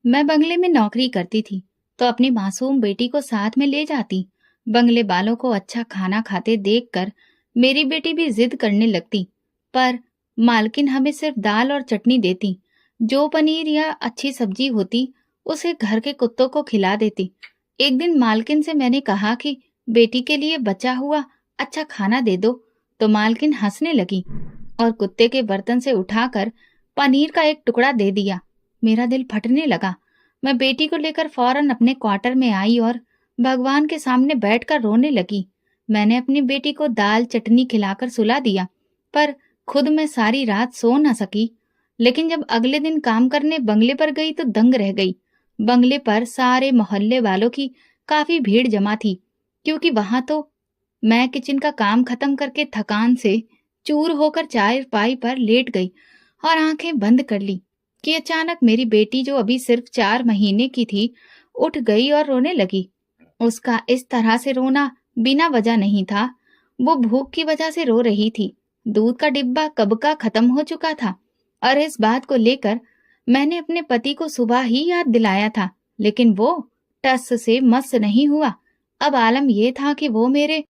मैं बंगले में नौकरी करती थी, तो अपनी मासूम बेटी को साथ में ले जाती। बंगले वालों को अच्छा खाना खाते देखकर मेरी बेटी भी जिद करने लगती, पर मालकिन हमें सिर्फ दाल और चटनी देती। जो पनीर या अच्छी सब्जी होती, उसे घर के कुत्तों को खिला देती। एक दिन मालकिन से मैंने कहा कि बेटी के लिए बचा हुआ अच्छा खाना दे दो, तो मालकिन हंसने लगी और कुत्ते के बर्तन से उठाकर पनीर का एक टुकड़ा दे दिया। मेरा दिल फटने लगा। मैं बेटी को लेकर फौरन अपने क्वार्टर में आई और भगवान के सामने बैठकर रोने लगी। मैंने अपनी बेटी को दाल चटनी खिलाकर सुला दिया, पर खुद मैं सारी रात सो न सकी। लेकिन जब अगले दिन काम करने बंगले पर गई तो दंग रह गई। बंगले पर सारे मोहल्ले वालों की काफी भीड़ जमा थी, क्योंकि वहां तो मैं किचन का काम खत्म करके थकान से चूर होकर चारपाई पर लेट गई और आंखें बंद कर ली कि अचानक मेरी बेटी, जो अभी सिर्फ 4 महीने की थी, उठ गई और रोने लगी। उसका इस तरह से रोना बिना वजह नहीं था। वो भूख की वजह से रो रही थी। दूध का डिब्बा कब का खत्म हो चुका था और इस बात को लेकर मैंने अपने पति को सुबह ही याद दिलाया था, लेकिन वो टस से मस नहीं हुआ। अब आलम यह था कि वो मेरे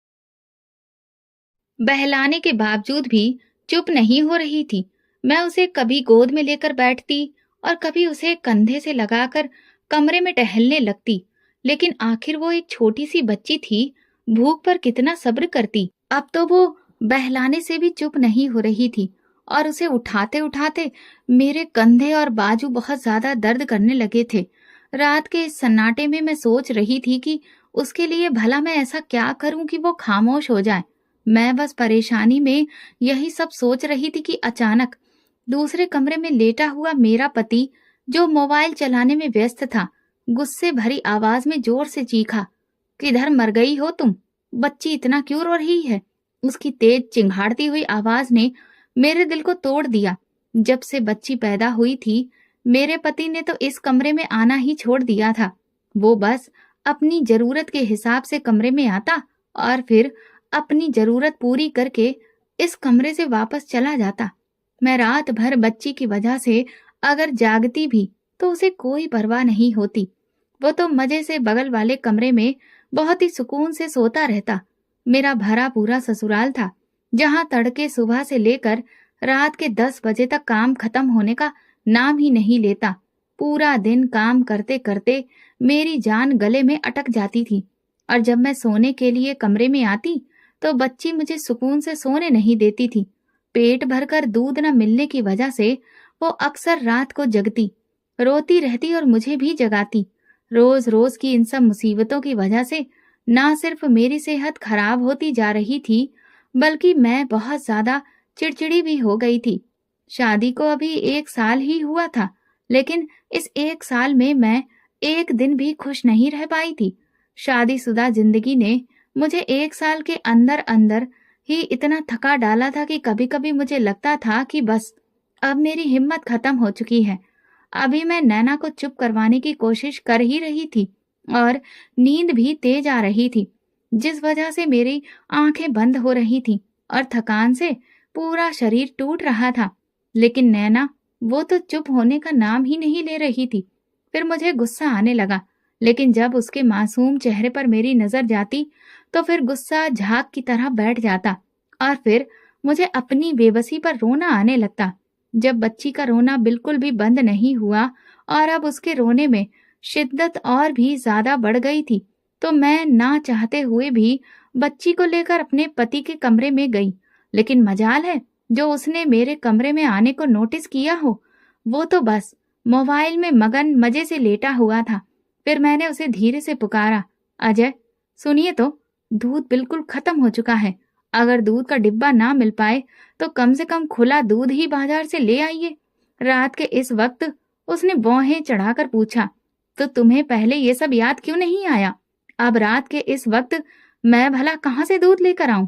बहलाने के बावजूद भी चुप नहीं हो रही थी। मैं उसे कभी गोद में लेकर बैठती और कभी उसे कंधे से लगाकर कमरे में टहलने लगती, लेकिन आखिर वो एक छोटी सी बच्ची थी, भूख पर कितना सब्र करती। अब तो वो बहलाने से भी चुप नहीं हो रही थी और उसे उठाते उठाते मेरे कंधे और बाजू बहुत ज्यादा दर्द करने लगे थे। रात के इस सन्नाटे में मैं सोच रही थी कि उसके लिए भला मैं ऐसा क्या करूं कि वो खामोश हो जाए। मैं बस परेशानी में यही सब सोच रही थी कि अचानक दूसरे कमरे में लेटा हुआ मेरा पति, जो मोबाइल चलाने में व्यस्त था, गुस्से भरी आवाज में जोर से चीखा, किधर मर गई हो तुम? बच्ची इतना क्यों रो रही है? उसकी तेज चिंघाड़ती हुई आवाज ने मेरे दिल को तोड़ दिया। जब से बच्ची पैदा हुई थी, मेरे पति ने तो इस कमरे में आना ही छोड़ दिया था। वो बस अपनी जरूरत के हिसाब से कमरे में आता और फिर अपनी जरूरत पूरी करके इस कमरे से वापस चला जाता। मैं रात भर बच्ची की वजह से अगर जागती भी तो उसे कोई परवाह नहीं होती। वो तो मजे से बगल वाले कमरे में बहुत ही सुकून से सोता रहता। मेरा भरा पूरा ससुराल था, जहां तड़के सुबह से लेकर रात के 10 बजे तक काम खत्म होने का नाम ही नहीं लेता। पूरा दिन काम करते करते मेरी जान गले में अटक जाती थी और जब मैं सोने के लिए कमरे में आती तो बच्ची मुझे सुकून से सोने नहीं देती थी। पेट भरकर दूध न मिलने की वजह से वो अक्सर रात को जगती, रोती रहती और मुझे भी जगाती। रोज रोज की इन सब मुसीबतों की वजह से ना सिर्फ मेरी सेहत खराब होती जा रही थी, बल्कि मैं बहुत ज्यादा चिड़चिड़ी भी हो गई थी। शादी को अभी 1 साल ही हुआ था, लेकिन इस 1 साल में मैं एक दिन भी खुश नहीं रह पाई थी। शादीशुदा जिंदगी ने मुझे 1 साल के अंदर अंदर ही इतना थका डाला था कि कभी कभी मुझे लगता था कि बस अब मेरी हिम्मत खत्म हो चुकी है। अभी मैं नैना को चुप करवाने की कोशिश कर ही रही थी और नींद भी तेज आ रही थी, जिस वजह से मेरी आंखें बंद हो रही थी और थकान से पूरा शरीर टूट रहा था। लेकिन नैना, वो तो चुप होने का नाम ही नहीं ले रही थी। फिर मुझे गुस्सा आने लगा, लेकिन जब उसके मासूम चेहरे पर मेरी नजर जाती तो फिर गुस्सा झाग की तरह बैठ जाता और फिर मुझे अपनी बेबसी पर रोना आने लगता। जब बच्ची का रोना बिल्कुल भी बंद नहीं हुआ और अब उसके रोने में शिद्दत और भी ज्यादा बढ़ गई थी, तो मैं ना चाहते हुए भी बच्ची को लेकर अपने पति के कमरे में गई। लेकिन मजाल है, जो उसने मेरे कमरे में आने को नोटिस किया हो, वो तो बस मोबाइल में मगन मजे से लेटा हुआ था। फिर मैंने उसे धीरे से पुकारा, अजय सुनिए तो, दूध बिल्कुल खत्म हो चुका है। अगर दूध का डिब्बा ना मिल पाए तो कम से कम खुला दूध ही बाजार से ले आइए। रात के इस वक्त उसने भौहें चढ़ाकर पूछा, तो तुम्हें पहले ये सब याद क्यों नहीं आया? अब रात के इस वक्त मैं भला कहाँ से दूध लेकर आऊं?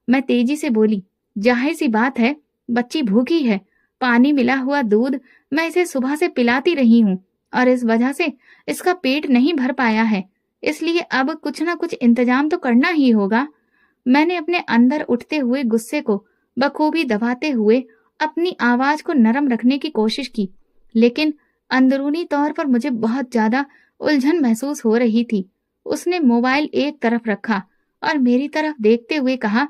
मैं तेजी से बोली, जाहिर सी बात है, बच्ची भूखी है। पानी मिला हुआ दूध मैं इसे सुबह से पिलाती रही हूँ और इस वजह से इसका पेट नहीं भर पाया है, इसलिए अब कुछ ना कुछ इंतजाम तो करना ही होगा। मैंने अपने अंदर उठते हुए गुस्से को बखूबी दबाते हुए अपनी आवाज को नरम रखने की कोशिश की, लेकिन अंदरूनी तौर पर मुझे बहुत ज्यादा उलझन महसूस हो रही थी। उसने मोबाइल एक तरफ रखा और मेरी तरफ देखते हुए कहा,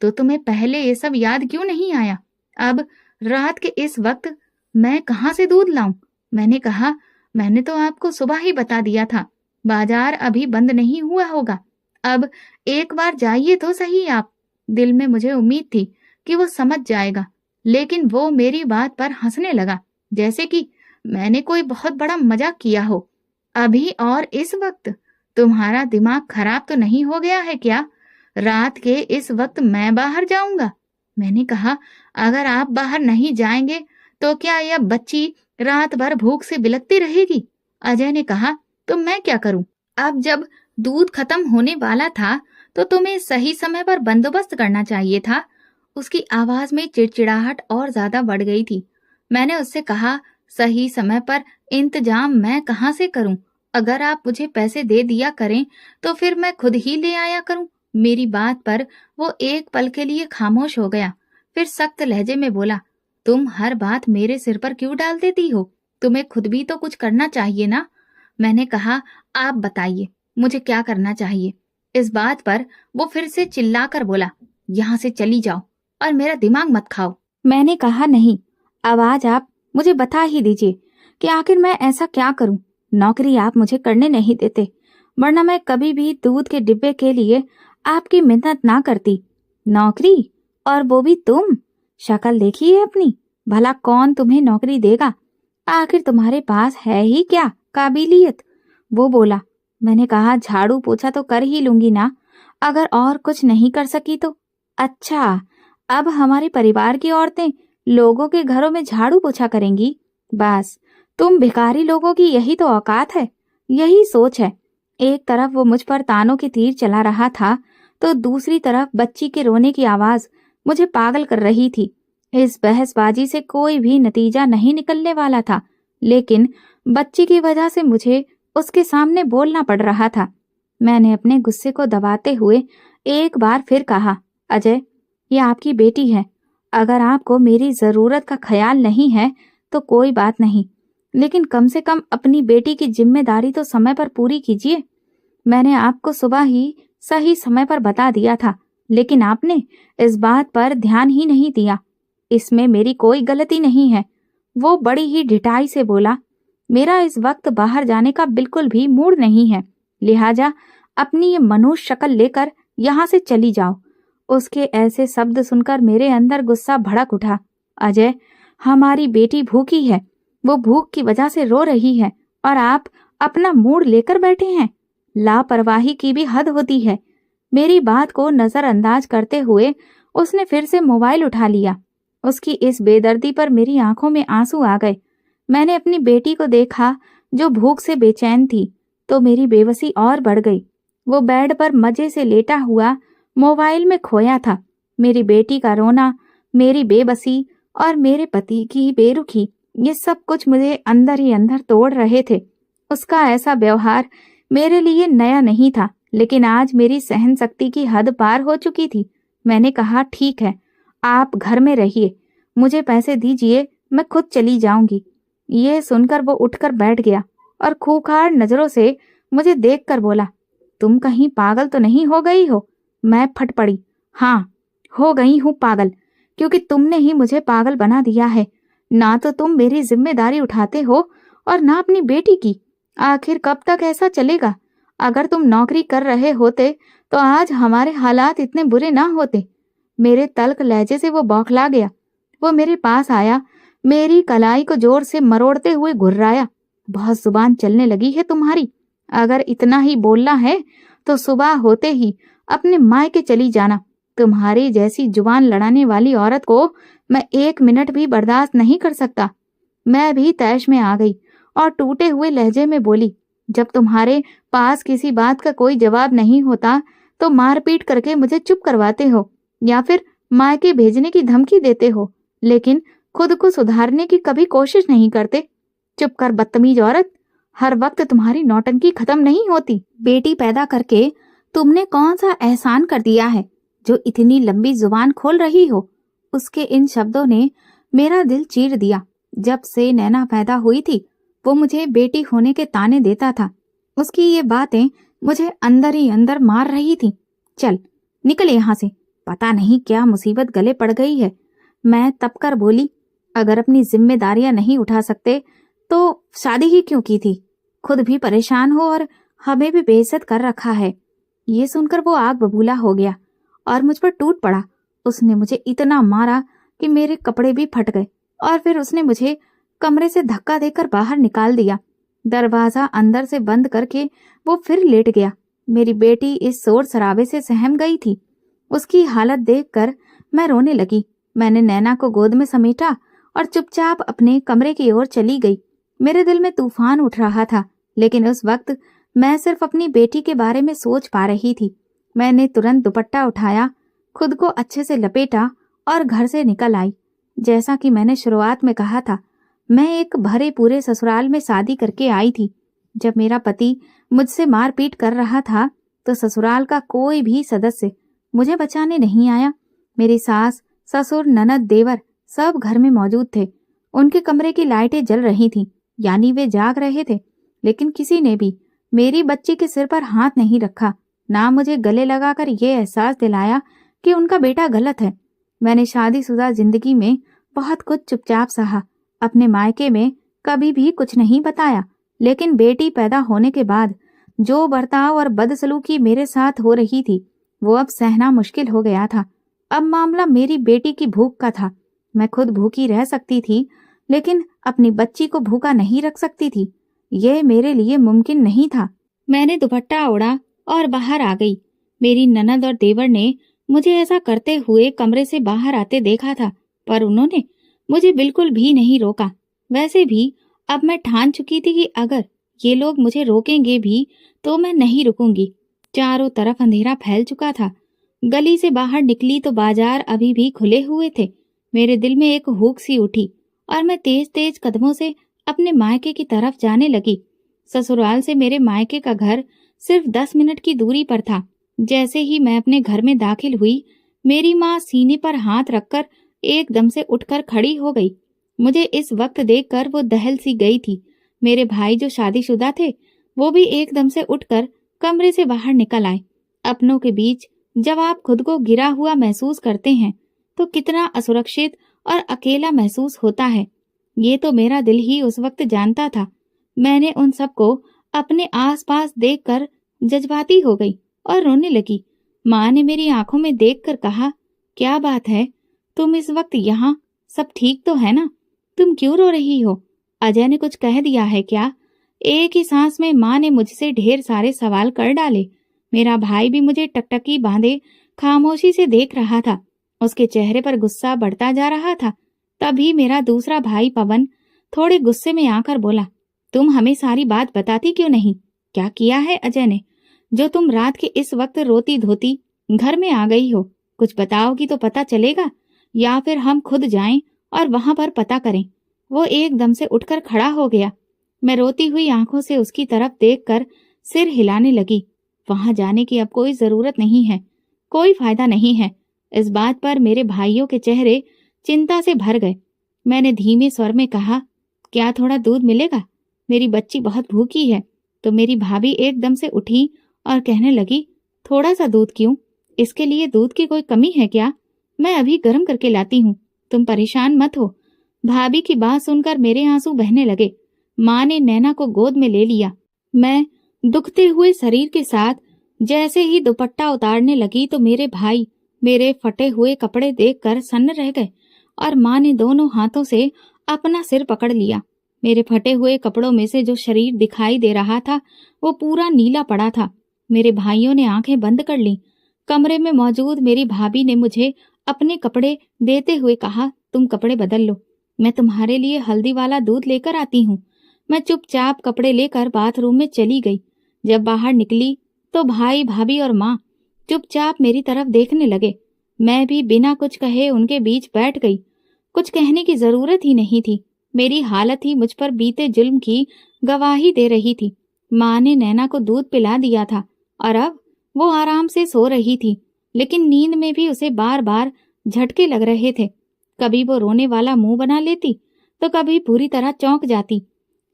तो तुम्हें पहले ये सब याद क्यों नहीं आया? अब रात के इस वक्त मैं कहाँ से दूध लाऊं? मैंने कहा, मैंने तो आपको सुबह ही बता दिया था, बाजार अभी बंद नहीं हुआ होगा। अब एक बार जाइए तो सही आप। दिल में मुझे उम्मीद थी कि वो समझ जाएगा, लेकिन वो मेरी बात पर हंसने लगा, जैसे कि मैंने कोई बहुत बड़ा मजाक किया हो। अभी और इस वक्त? तुम्हारा दिमाग खराब तो नहीं हो गया है क्या? रात के इस वक्त मैं बाहर जाऊंगा? मैंने कहा, अगर आप बाहर नहीं जाएंगे तो क्या यह बच्ची रात भर भूख से बिलखती रहेगी? अजय ने कहा, तो मैं क्या करूं? अब जब दूध खत्म होने वाला था तो तुम्हें सही समय पर बंदोबस्त करना चाहिए था। उसकी आवाज में चिड़चिड़ाहट और ज्यादा बढ़ गई थी। मैंने उससे कहा, सही समय पर इंतजाम मैं कहाँ से करूं? अगर आप मुझे पैसे दे दिया करें तो फिर मैं खुद ही ले आया करूं। मेरी बात पर वो एक पल के लिए खामोश हो गया, फिर सख्त लहजे में बोला, तुम हर बात मेरे सिर पर क्यों डाल देती हो? तुम्हें खुद भी तो कुछ करना चाहिए ना। मैंने कहा, आप बताइए मुझे क्या करना चाहिए? इस बात पर वो फिर से चिल्लाकर बोला, यहाँ से चली जाओ और मेरा दिमाग मत खाओ। मैंने कहा, नहीं, अब आज आप मुझे बता ही दीजिए कि आखिर मैं ऐसा क्या करूं? नौकरी आप मुझे करने नहीं देते, वरना मैं कभी भी दूध के डिब्बे के लिए आपकी मिन्नत ना करती। नौकरी? और वो भी तुम? शक्ल देखी है अपनी? भला कौन तुम्हें नौकरी देगा? आखिर तुम्हारे पास है ही क्या काबिलियत? वो बोला। मैंने कहा, झाड़ू पोछा तो कर ही लूंगी ना, अगर और कुछ नहीं कर सकी तो। अच्छा, अब हमारे परिवार की औरतें लोगों के घरों में झाड़ू पोछा करेंगी? बस, तुम भिखारी लोगों की यही तो औकात है, यही सोच है। एक तरफ वो मुझ पर तानों के तीर चला रहा था तो दूसरी तरफ बच्ची के रोने की आवाज मुझे पागल कर रही थी। इस बहसबाजी से कोई भी नतीजा नहीं निकलने वाला था, लेकिन बच्ची की वजह से मुझे उसके सामने बोलना पड़ रहा था। मैंने अपने गुस्से को दबाते हुए एक बार फिर कहा, अजय, ये आपकी बेटी है। अगर आपको मेरी जरूरत का ख्याल नहीं है तो कोई बात नहीं, लेकिन कम से कम अपनी बेटी की जिम्मेदारी तो समय पर पूरी कीजिए। मैंने आपको सुबह ही सही समय पर बता दिया था, लेकिन आपने इस बात पर ध्यान ही नहीं दिया। इसमें मेरी कोई गलती नहीं है। वो बड़ी ही ढिठाई से बोला, मेरा इस वक्त बाहर जाने का बिल्कुल भी मूड नहीं है, लिहाजा अपनी ये मनुष्य शक्ल लेकर यहाँ से चली जाओ। उसके ऐसे शब्द सुनकर मेरे अंदर गुस्सा भड़क उठा। अजय, हमारी बेटी भूखी है, वो भूख की वजह से रो रही है और आप अपना मूड लेकर बैठे हैं। लापरवाही की भी हद होती है। मेरी बात को नजरअंदाज करते हुए उसने फिर से मोबाइल उठा लिया। उसकी इस बेदर्दी पर मेरी आंखों में आंसू आ गए। मैंने अपनी बेटी को देखा जो भूख से बेचैन थी, तो मेरी बेबसी और बढ़ गई। वो बेड पर मजे से लेटा हुआ मोबाइल में खोया था। मेरी बेटी का रोना, मेरी बेबसी और मेरे पति की बेरुखी, ये सब कुछ मुझे अंदर ही अंदर तोड़ रहे थे। उसका ऐसा व्यवहार मेरे लिए नया नहीं था, लेकिन आज मेरी सहन शक्ति की हद पार हो चुकी थी। मैंने कहा, ठीक है, आप घर में रहिए, मुझे पैसे दीजिए, मैं खुद चली जाऊंगी। ये सुनकर वो उठकर बैठ गया और खूंखार नजरों से मुझे देखकर बोला, तुम कहीं पागल तो नहीं हो गई हो? मैं फट पड़ी, हाँ, हो गई हूँ पागल, क्योंकि तुमने ही मुझे पागल बना दिया है। ना तो तुम मेरी जिम्मेदारी उठाते हो और ना अपनी बेटी की। आखिर कब तक ऐसा चलेगा? अगर तुम नौकरी कर रहे होते तो आज हमारे हालात इतने बुरे ना होते। मेरे तल्ख लहजे से वो बौखला गया। वो मेरे पास आया, मेरी कलाई को जोर से मरोड़ते हुए घुर्राया। बहुत जुबान चलने लगी है तुम्हारी। अगर इतना ही बोलना है तो सुबह होते ही अपने मायके चली जाना। तुम्हारी जैसी जुबान लड़ाने वाली औरत को मैं 1 मिनट भी बर्दाश्त नहीं कर सकता। मैं भी तैश में आ गई और टूटे हुए लहजे में बोली, जब तुम्हारे पास किसी बात का कोई जवाब नहीं होता तो मारपीट करके मुझे चुप करवाते हो या फिर मायके भेजने की धमकी देते हो, लेकिन खुद को सुधारने की कभी कोशिश नहीं करते। चुप कर बदतमीज औरत, हर वक्त तुम्हारी नौटंकी खत्म नहीं होती। बेटी पैदा करके तुमने कौन सा एहसान कर दिया है जो इतनी लंबी जुबान खोल रही हो? उसके इन शब्दों ने मेरा दिल चीर दिया। जब से नैना पैदा हुई थी वो मुझे बेटी होने के ताने देता था। उसकी ये बातें मुझे अंदर ही अंदर मार रही थी। चल निकल यहाँ से, पता नहीं क्या मुसीबत गले पड़ गई है। मैं तब कर बोली, अगर अपनी जिम्मेदारियां नहीं उठा सकते तो शादी ही क्यों की थी? खुद भी परेशान हो और हमें भी बेइज्जत कर रखा है। ये सुनकर वो आग बबूला हो गया और मुझ पर टूट पड़ा। उसने मुझे इतना मारा कि मेरे कपड़े भी फट गए और फिर उसने मुझे कमरे से धक्का देकर बाहर निकाल दिया। दरवाजा अंदर से बंद करके वो फिर लेट गया। मेरी बेटी इस शोर शराबे से सहम गई थी। उसकी हालत देखकर मैं रोने लगी। मैंने नैना को गोद में समेटा और चुपचाप अपने कमरे की ओर चली गई। मेरे दिल में तूफान उठ रहा था, लेकिन उस वक्त मैं सिर्फ अपनी बेटी के बारे में सोच पा रही थी। मैंने तुरंत दुपट्टा उठाया, खुद को अच्छे से लपेटा और घर से निकल आई। जैसा कि मैंने शुरुआत में कहा था, मैं एक भरे पूरे ससुराल में शादी करके आई थी। जब मेरा पति मुझसे मारपीट कर रहा था तो ससुराल का कोई भी सदस्य मुझे बचाने नहीं आया। मेरी सास, ससुर, ननद, देवर सब घर में मौजूद थे। उनके कमरे की लाइटें जल रही थीं, यानी वे जाग रहे थे। लेकिन किसी ने भी मेरी बच्ची के सिर पर हाथ नहीं रखा, ना मुझे गले लगाकर ये एहसास दिलाया कि उनका बेटा गलत है। मैंने शादीशुदा जिंदगी में बहुत कुछ चुपचाप सहा। अपने मायके में कभी भी कुछ नहीं बताया, लेकिन बेटी पैदा होने के बाद जो बर्ताव और बदसलूकी मेरे साथ हो रही थी वो अब सहना मुश्किल हो गया था। अब मामला मेरी बेटी की भूख का था। मैं खुद भूखी रह सकती थी, लेकिन अपनी बच्ची को भूखा नहीं रख सकती थी। ये मेरे लिए मुमकिन नहीं था। मैंने दुपट्टा ओढ़ा और बाहर आ गई। मेरी ननद और देवर ने मुझे ऐसा करते हुए कमरे से बाहर आते देखा था, पर उन्होंने मुझे बिल्कुल भी नहीं रोका। वैसे भी अब मैं ठान चुकी थी कि अगर ये लोग मुझे रोकेंगे भी तो मैं नहीं रुकूंगी। चारों तरफ अंधेरा फैल चुका था। गली से बाहर निकली तो बाजार अभी भी खुले हुए थे। मेरे दिल में एक हुक सी उठी और मैं तेज तेज कदमों से अपने मायके की तरफ जाने लगी। ससुराल से मेरे मायके का घर सिर्फ 10 मिनट की दूरी पर था। जैसे ही मैं अपने घर में दाखिल हुई, मेरी माँ सीने पर हाथ रखकर एकदम से उठकर खड़ी हो गई। मुझे इस वक्त देखकर वो दहल सी गई थी। मेरे भाई जो शादीशुदा थे वो भी एकदम से उठकर कमरे से बाहर निकल आए। अपनों के बीच जब आप खुद को गिरा हुआ महसूस करते हैं तो कितना असुरक्षित और अकेला महसूस होता है, ये तो मेरा दिल ही उस वक्त जानता था। मैंने उन सबको अपने आसपास देखकर जज्बाती हो गई और रोने लगी। माँ ने मेरी आंखों में देखकर कहा, क्या बात है, तुम इस वक्त यहाँ? सब ठीक तो है ना? तुम क्यों रो रही हो? अजय ने कुछ कह दिया है क्या? एक ही सांस में माँ ने मुझसे ढेर सारे सवाल कर डाले। मेरा भाई भी मुझे टकटकी बांधे खामोशी से देख रहा था। उसके चेहरे पर गुस्सा बढ़ता जा रहा था। तभी मेरा दूसरा भाई पवन थोड़े गुस्से में आकर बोला, तुम हमें सारी बात बताती क्यों नहीं? क्या किया है अजय ने जो तुम रात के इस वक्त रोती धोती घर में आ गई हो? कुछ बताओगी तो पता चलेगा, या फिर हम खुद जाएं और वहां पर पता करें। वो एकदम से उठकर खड़ा हो गया। मैं रोती हुई आंखों से उसकी तरफ देखकर सिर हिलाने लगी। वहां जाने की अब कोई जरूरत नहीं है, कोई फायदा नहीं है। इस बात पर मेरे भाइयों के चेहरे चिंता से भर गए। मैंने धीमे स्वर में कहा, क्या थोड़ा दूध मिलेगा? मेरी बच्ची बहुत भूखी है। तो मेरी भाभी एकदम से उठी और कहने लगी, थोड़ा सा दूध क्यों? इसके लिए दूध की कोई कमी है क्या? मैं अभी गर्म करके लाती हूँ, तुम परेशान मत हो। भाभी की बात सुनकर मेरे आंसू बहने लगे। माँ ने नैना को गोद में ले लिया। मैं दुखते हुए शरीर के साथ जैसे ही दुपट्टा उतारने लगी तो मेरे भाई मेरे फटे हुए कपड़े देखकर सन्न रह गए और माँ ने दोनों हाथों से अपना सिर पकड़ लिया। मेरे फटे हुए कपड़ों में से जो शरीर दिखाई दे रहा था वो पूरा नीला पड़ा था। मेरे भाइयों ने आंखें बंद कर लीं। कमरे में मौजूद मेरी भाभी ने मुझे अपने कपड़े देते हुए कहा, तुम कपड़े बदल लो, मैं तुम्हारे लिए हल्दी वाला दूध लेकर आती हूँ। मैं चुपचाप कपड़े लेकर बाथरूम में चली गई। जब बाहर निकली तो भाई, भाभी और माँ चुपचाप मेरी तरफ देखने लगे। मैं भी बिना कुछ कहे उनके बीच बैठ गई। कुछ कहने की जरूरत ही नहीं थी। मेरी हालत ही मुझ पर बीते जुल्म की गवाही दे रही थी। माँ ने नैना को दूध पिला दिया था और अब वो आराम से सो रही थी, लेकिन नींद में भी उसे बार बार झटके लग रहे थे। कभी वो रोने वाला मुंह बना लेती तो कभी पूरी तरह चौंक जाती।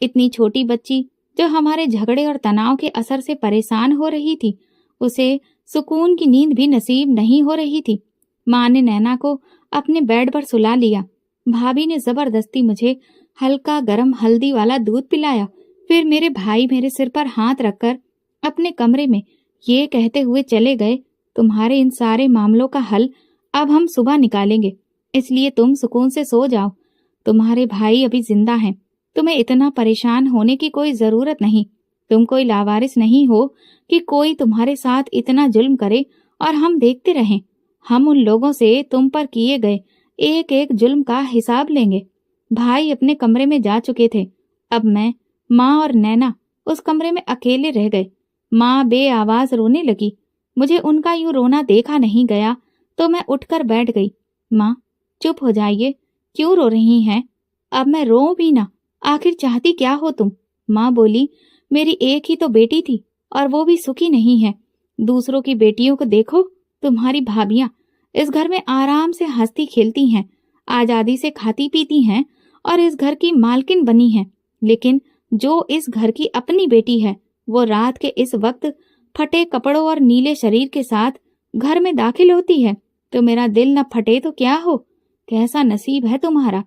इतनी छोटी बच्ची जो हमारे झगड़े और तनाव के असर से परेशान हो रही थी, उसे सुकून की नींद भी नसीब नहीं हो रही थी। माँ ने नैना को अपने बेड पर सुला लिया। भाभी ने जबरदस्ती मुझे हल्का गरम हल्दी वाला दूध पिलाया। फिर मेरे भाई मेरे सिर पर हाथ रखकर अपने कमरे में ये कहते हुए चले गए, तुम्हारे इन सारे मामलों का हल अब हम सुबह निकालेंगे, इसलिए तुम सुकून से सो जाओ। तुम्हारे भाई अभी जिंदा हैं, तुम्हें इतना परेशान होने की कोई जरूरत नहीं। तुम कोई लावारिस नहीं हो कि कोई तुम्हारे साथ इतना जुल्म करे और हम देखते रहें। हम उन लोगों से तुम पर किए गए एक एक जुल्म का हिसाब लेंगे। भाई अपने कमरे में जा चुके थे। अब मैं, माँ और नैना उस कमरे में अकेले रह गए। माँ बेआवाज रोने लगी। मुझे उनका यूं रोना देखा नहीं गया तो मैं उठकर बैठ गई। माँ, चुप हो जाइए, क्यों रो रही हैं? अब मैं रोऊं भी ना, आखिर चाहती क्या हो तुम? माँ बोली, मेरी एक ही तो बेटी थी और वो भी सुखी नहीं है। दूसरों की बेटियों को देखो, तुम्हारी भाभियां इस घर में आराम से हंसती खेलती हैं, आजादी से खाती पीती हैं और इस घर की मालकिन बनी हैं। लेकिन जो इस घर की अपनी बेटी है, वो रात के इस वक्त फटे कपड़ों और नीले शरीर के साथ घर में दाखिल होती है तो मेरा दिल न फटे तो क्या हो। कैसा नसीब है तुम्हारा।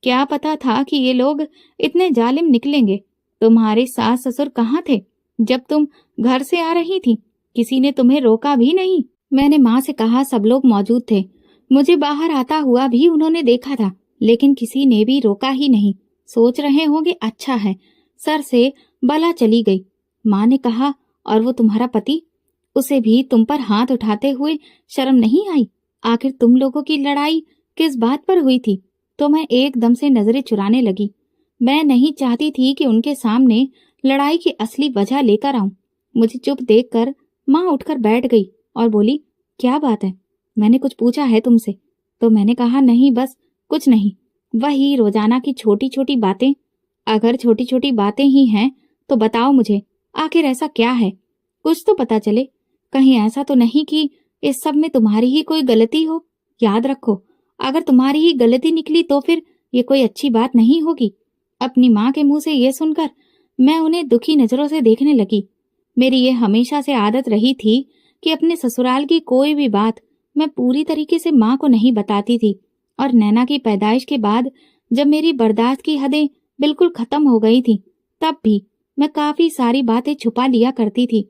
क्या पता था कि ये लोग इतने जालिम निकलेंगे। तुम्हारे सास ससुर कहाँ थे जब तुम घर से आ रही थी? किसी ने तुम्हें रोका भी नहीं। मैंने माँ से कहा, सब लोग मौजूद थे। मुझे बाहर आता हुआ भी उन्होंने देखा था, लेकिन किसी ने भी रोका ही नहीं। सोच रहे होंगे अच्छा है, सर से बला चली गई। माँ ने कहा, और वो तुम्हारा पति, उसे भी तुम पर हाथ उठाते हुए शर्म नहीं आई? आखिर तुम लोगों की लड़ाई किस बात पर हुई थी? तो मैं एकदम से नजरें चुराने लगी। मैं नहीं चाहती थी कि उनके सामने लड़ाई की असली वजह लेकर आऊं। मुझे चुप देखकर माँ उठकर बैठ गई और बोली, क्या बात है? मैंने कुछ पूछा है तुमसे? तो मैंने कहा, नहीं, बस कुछ नहीं, वही रोजाना की छोटी छोटी बातें। अगर छोटी छोटी बातें ही हैं तो बताओ मुझे, आखिर ऐसा क्या है? कुछ तो पता चले। कहीं ऐसा तो नहीं कि इस सब में तुम्हारी ही कोई गलती हो? याद रखो, अगर तुम्हारी ही गलती निकली तो फिर ये कोई अच्छी बात नहीं होगी। अपनी माँ के मुंह से ये सुनकर मैं उन्हें दुखी नजरों से देखने लगी। मेरी ये हमेशा से आदत रही थी कि अपने ससुराल की कोई भी बात मैं पूरी तरीके से माँ को नहीं बताती थी। और नैना की पैदाइश के बाद जब मेरी बर्दाश्त की हदें बिल्कुल खत्म हो गई थी, तब भी मैं काफी सारी बातें छुपा लिया करती थी,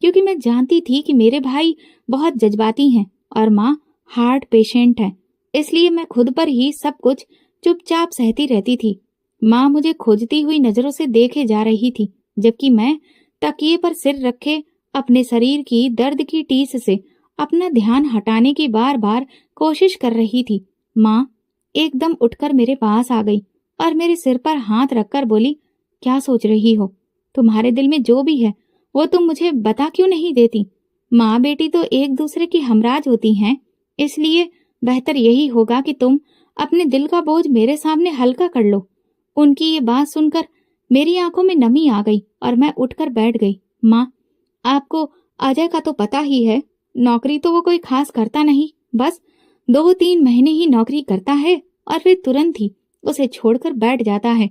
क्योंकि मैं जानती थी कि मेरे भाई बहुत जज्बाती हैं और माँ हार्ट पेशेंट है। इसलिए मैं खुद पर ही सब कुछ चुपचाप सहती रहती थी। माँ मुझे खोजती हुई नजरों से देखे जा रही थी, जबकि मैं तकिए पर सिर रखे अपने शरीर की दर्द की टीस से अपना ध्यान हटाने की बार बार कोशिश कर रही थी। माँ एकदम उठकर मेरे पास आ गई और मेरे सिर पर हाथ रखकर बोली, क्या सोच रही हो? तुम्हारे दिल में जो भी है वो तुम मुझे बता क्यों नहीं देती? माँ बेटी तो एक दूसरे की हमराज होती हैं, इसलिए बेहतर यही होगा कि तुम अपने दिल का बोझ मेरे सामने हल्का कर लो। उनकी ये बात सुनकर मेरी आंखों में नमी आ गई और मैं उठकर बैठ गई। माँ, आपको अजय का तो पता ही है, नौकरी तो वो कोई खास करता नहीं, बस 2-3 महीने ही नौकरी करता है और फिर तुरंत ही उसे छोड़कर बैठ जाता है।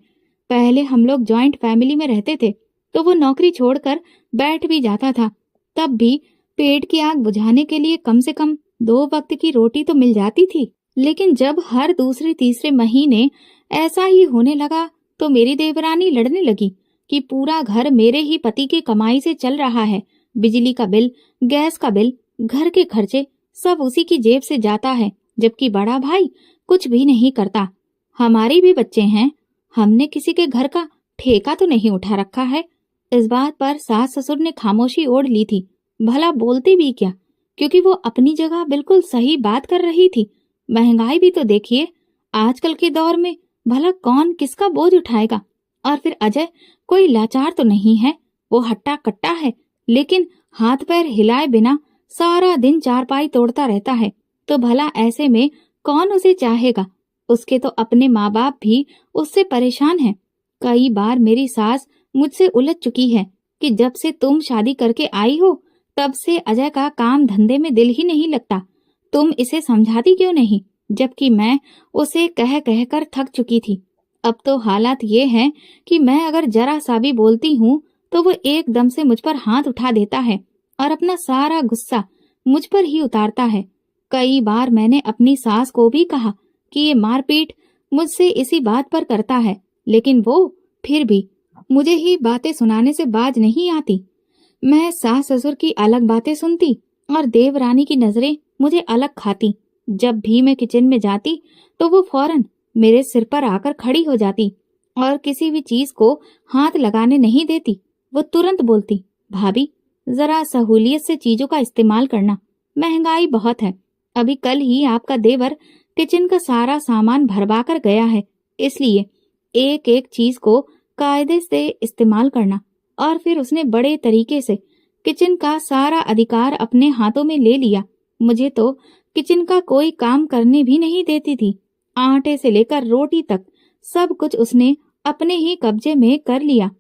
पहले हम लोग जॉइंट फैमिली में रहते थे तो वो नौकरी छोड़कर बैठ भी जाता था, तब भी पेट की आग बुझाने के लिए कम से कम 2 वक्त की रोटी तो मिल जाती थी। लेकिन जब हर दूसरे तीसरे महीने ऐसा ही होने लगा तो मेरी देवरानी लड़ने लगी कि पूरा घर मेरे ही पति की कमाई से चल रहा है। बिजली का बिल, गैस का बिल, घर के खर्चे सब उसी की जेब से जाता है, जबकि बड़ा भाई कुछ भी नहीं करता। हमारे भी बच्चे हैं, हमने किसी के घर का ठेका तो नहीं उठा रखा है। इस बात पर सास ससुर ने खामोशी ओढ़ ली थी। भला बोलती भी क्या, क्योंकि वो अपनी जगह बिल्कुल सही बात कर रही थी। महंगाई भी तो देखिए, आजकल के दौर में भला कौन किसका बोझ उठाएगा? और फिर अजय कोई लाचार तो नहीं है, वो हट्टा कट्टा है, लेकिन हाथ पैर हिलाए बिना सारा दिन चारपाई तोड़ता रहता है। तो भला ऐसे में कौन उसे चाहेगा? उसके तो अपने माँ बाप भी उससे परेशान हैं। कई बार मेरी सास मुझसे उलझ चुकी है कि जब से तुम शादी करके आई हो तब से अजय का काम धंधे में दिल ही नहीं लगता। तुम इसे समझाती क्यों नहीं? जबकि मैं उसे कह कह कर थक चुकी थी। अब तो हालात ये हैं कि मैं अगर जरा सा भी बोलती हूँ तो वो एकदम से मुझ पर हाथ उठा देता है और अपना सारा गुस्सा मुझ पर ही उतारता है। कई बार मैंने अपनी सास को भी कहा कि ये मारपीट मुझसे इसी बात पर करता है, लेकिन वो फिर भी मुझे ही बातें सुनाने से बाज नहीं आती। मैं सास ससुर की अलग बातें सुनती और देवरानी की नजरें मुझे अलग खाती। जब भी मैं किचन में जाती तो वो फौरन मेरे सिर पर आकर खड़ी हो जाती और किसी भी चीज को हाथ लगाने नहीं देती। वो तुरंत बोलती, भाभी जरा सहूलियत से चीजों का इस्तेमाल करना, महंगाई बहुत है। अभी कल ही आपका देवर किचन का सारा सामान भरवा कर गया है, इसलिए एक एक चीज को कायदे से इस्तेमाल करना। और फिर उसने बड़े तरीके से किचन का सारा अधिकार अपने हाथों में ले लिया। मुझे तो किचन का कोई काम करने भी नहीं देती थी। आटे से लेकर रोटी तक सब कुछ उसने अपने ही कब्जे में कर लिया।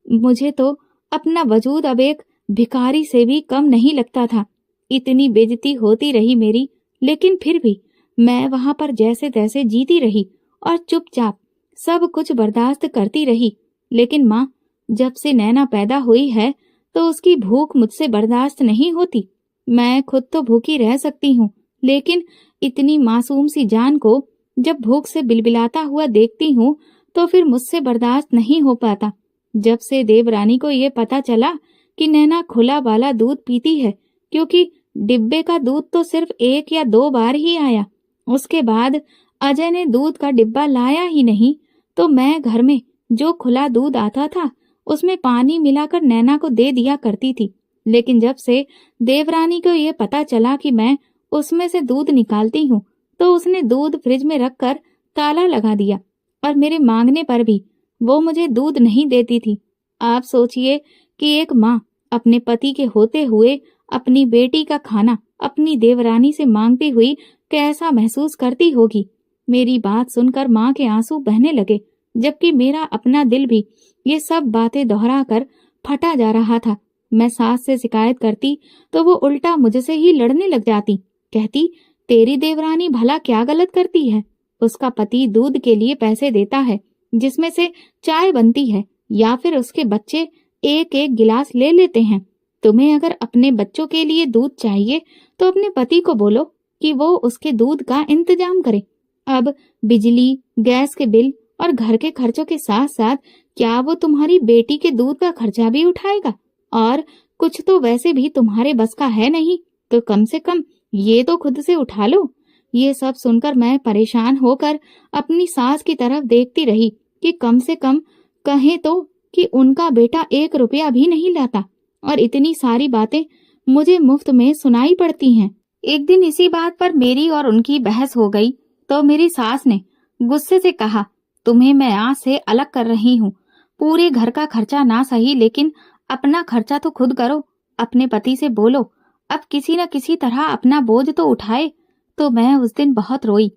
मुझे तो अपना वजूद अब एक भिखारी से भी कम नहीं लगता था। इतनी बेइज्जती होती रही मेरी, लेकिन फिर भी मैं वहां पर जैसे तैसे जीती रही और चुपचाप सब कुछ बर्दाश्त करती रही। लेकिन माँ, जब से नैना पैदा हुई है तो उसकी भूख मुझसे बर्दाश्त नहीं होती। मैं खुद तो भूखी रह सकती हूँ, लेकिन इतनी मासूम सी जान को जब भूख से बिलबिलाता हुआ देखती हूँ तो फिर मुझसे बर्दाश्त नहीं हो पाता। जब से देवरानी को ये पता चला कि नैना खुला वाला दूध पीती है, क्योंकि डिब्बे का दूध तो सिर्फ 1 या 2 बार ही आया, उसके बाद अजय ने दूध का डिब्बा लाया ही नहीं, तो मैं घर में जो खुला दूध आता था उसमें पानी मिलाकर नैना को दे दिया करती थी। लेकिन जब से देवरानी को ये पता चला कि मैं उसमें से दूध निकालती हूँ, तो उसने दूध फ्रिज में रखकर ताला लगा दिया और मेरे मांगने पर भी वो मुझे दूध नहीं देती थी। आप सोचिए कि एक माँ अपने पति के होते हुए अपनी बेटी का खाना अपनी देवरानी से मांगती हुई कैसा महसूस करती होगी। मेरी बात सुनकर माँ के आंसू बहने लगे, जबकि मेरा अपना दिल भी ये सब बातें दोहरा कर फटा जा रहा था। मैं सास से शिकायत करती तो वो उल्टा मुझसे ही लड़ने लग जाती। कहती, तेरी देवरानी भला क्या गलत करती है? उसका पति दूध के लिए पैसे देता है जिसमें से चाय बनती है, या फिर उसके बच्चे एक एक गिलास ले लेते हैं। तुम्हें अगर अपने बच्चों के लिए दूध चाहिए तो अपने पति को बोलो कि वो उसके दूध का इंतजाम करे। अब बिजली, गैस के बिल और घर के खर्चों के साथ साथ क्या वो तुम्हारी बेटी के दूध का खर्चा भी उठाएगा? और कुछ तो वैसे भी तुम्हारे बस का है नहीं, तो कम से कम ये तो खुद से उठा लो। ये सब सुनकर मैं परेशान होकर अपनी सास की तरफ देखती रही कि कम से कम कहें तो कि उनका बेटा 1 रुपया भी नहीं लाता और इतनी सारी बातें मुझे मुफ्त में सुनाई पड़ती हैं। एक दिन इसी बात पर मेरी और उनकी बहस हो गई तो मेरी सास ने गुस्से से कहा, तुम्हें मैं आज से अलग कर रही हूँ। पूरे घर का खर्चा ना सही, लेकिन अपना खर्चा तो खुद करो। अपने पति से बोलो अब किसी न किसी तरह अपना बोझ तो उठाए। तो मैं उस दिन बहुत रोई,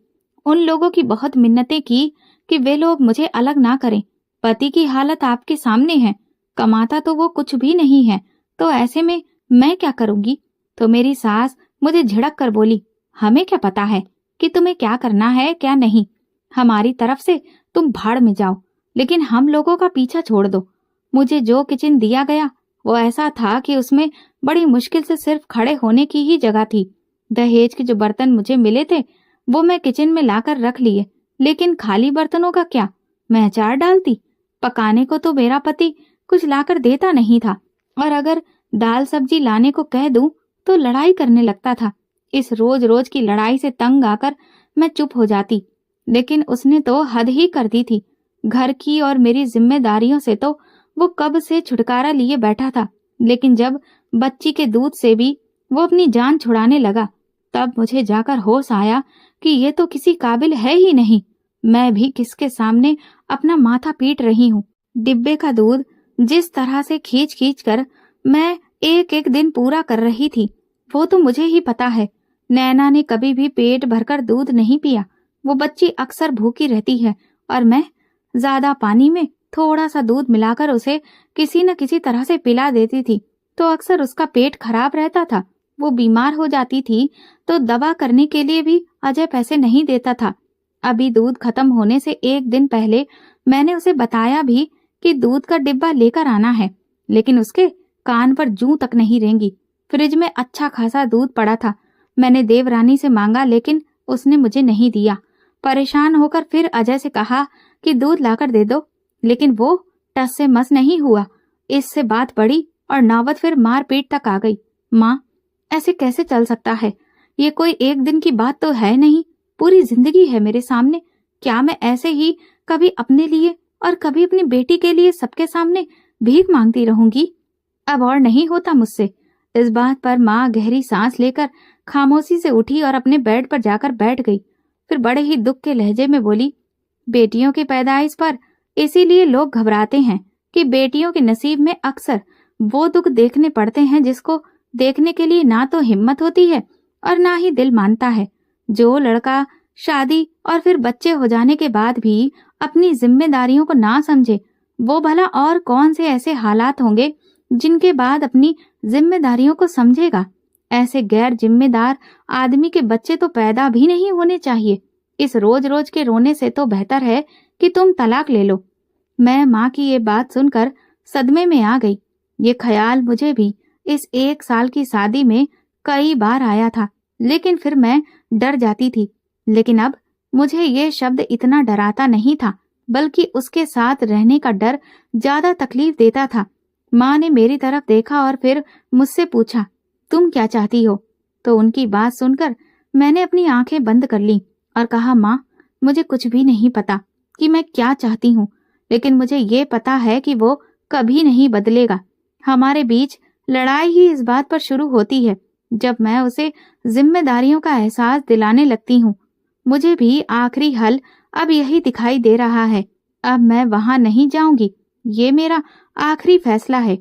उन लोगों की बहुत मिन्नतें की कि वे लोग मुझे अलग ना करें। पति की हालत आपके सामने है, कमाता तो वो कुछ भी नहीं है, तो ऐसे में मैं क्या करूंगी? तो मेरी सास मुझे झिड़क कर बोली, हमें क्या पता है कि तुम्हें क्या करना है क्या नहीं। हमारी तरफ से तुम भाड़ में जाओ, लेकिन हम लोगों का पीछा छोड़ दो। मुझे जो किचन दिया गया वो ऐसा था कि उसमें बड़ी मुश्किल से सिर्फ खड़े होने की ही जगह थी। दहेज के जो बर्तन मुझे मिले थे वो मैं किचन में लाकर रख लिए, लेकिन खाली बर्तनों का क्या? मैं अचार डालती। पकाने को तो मेरा पति कुछ लाकर देता नहीं था, और अगर दाल सब्जी लाने को कह दूं तो लड़ाई करने लगता था। इस रोज रोज की लड़ाई से तंग आकर मैं चुप हो जाती, लेकिन उसने तो हद ही कर दी थी। घर की और मेरी जिम्मेदारियों से तो वो कब से छुटकारा लिए बैठा था, लेकिन जब बच्ची के दूध से भी वो अपनी जान छुड़ाने लगा, तब मुझे जाकर होश आया कि ये तो किसी काबिल है ही नहीं। मैं भी किसके सामने अपना माथा पीट रही हूँ। डिब्बे का दूध जिस तरह से खींच खींच कर मैं एक एक दिन पूरा कर रही थी, वो तो मुझे ही पता है। नैना ने कभी भी पेट भरकर दूध नहीं पिया। वो बच्ची अक्सर भूखी रहती है और मैं ज्यादा पानी में थोड़ा सा दूध मिलाकर उसे किसी न किसी तरह से पिला देती थी, तो अक्सर उसका पेट खराब रहता था। वो बीमार हो जाती थी तो दवा करने के लिए भी अजय पैसे नहीं देता था। अभी दूध खत्म होने से एक दिन पहले मैंने उसे बताया भी कि दूध का डिब्बा लेकर आना है, लेकिन उसके कान पर जूं तक नहीं रेंगी। फ्रिज में अच्छा खासा दूध पड़ा था। मैंने देवरानी से मांगा, लेकिन उसने मुझे नहीं दिया। परेशान होकर फिर अजय से कहा कि दूध लाकर दे दो, लेकिन वो टस से मस नहीं हुआ। इससे बात बढ़ी और नौबत फिर मारपीट तक आ गई। माँ, ऐसे कैसे चल सकता है? ये कोई एक दिन की बात तो है नहीं, पूरी जिंदगी है मेरे सामने। क्या मैं ऐसे ही कभी अपने लिए और कभी अपनी बेटी के लिए सबके सामने भीख मांगती रहूंगी? अब और नहीं होता मुझसे। इस बात पर माँ गहरी सांस लेकर खामोशी से उठी और अपने बेड पर जाकर बैठ गई। फिर बड़े ही दुख के लहजे में बोली, बेटियों की पैदाइश पर इसीलिए लोग घबराते हैं कि बेटियों के नसीब में अक्सर वो दुख देखने पड़ते हैं जिसको देखने के लिए ना तो हिम्मत होती है और ना ही दिल मानता है। जो लड़का शादी और फिर बच्चे हो जाने के बाद भी अपनी जिम्मेदारियों को ना समझे, वो भला और कौन से ऐसे हालात होंगे जिनके बाद अपनी जिम्मेदारियों को समझेगा। ऐसे गैर जिम्मेदार आदमी के बच्चे तो पैदा भी नहीं होने चाहिए। इस रोज रोज के रोने से तो बेहतर है कि तुम तलाक ले लो। मैं माँ की ये बात सुनकर सदमे में आ गई। ये ख्याल मुझे भी इस 1 साल की शादी में कई बार आया था, लेकिन फिर मैं डर जाती थी। लेकिन अब मुझे ये शब्द इतना डराता नहीं था, बल्कि उसके साथ रहने का डर ज्यादा तकलीफ देता था। माँ ने मेरी तरफ देखा और फिर मुझसे पूछा, तुम क्या चाहती हो? तो उनकी बात सुनकर मैंने अपनी आंखें बंद कर ली और कहा, माँ, मुझे कुछ भी नहीं पता कि मैं क्या चाहती हूँ, लेकिन मुझे ये पता है कि वो कभी नहीं बदलेगा। हमारे बीच लड़ाई ही इस बात पर शुरू होती है जब मैं उसे जिम्मेदारियों का एहसास दिलाने लगती हूँ। मुझे भी आखिरी हल अब यही दिखाई दे रहा है। अब मैं वहां नहीं जाऊंगी। ये मेरा आखिरी फैसला है।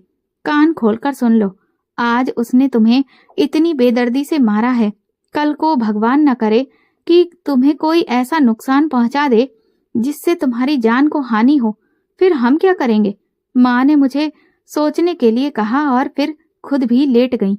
कान खोलकर सुन लो। आज उसने तुम्हें इतनी बेदर्दी से मारा है, कल को भगवान न करे कि तुम्हें कोई ऐसा नुकसान पहुंचा दे जिससे तुम्हारी जान को हानि हो, फिर हम क्या करेंगे? माँ ने मुझे सोचने के लिए कहा और फिर खुद भी लेट गई।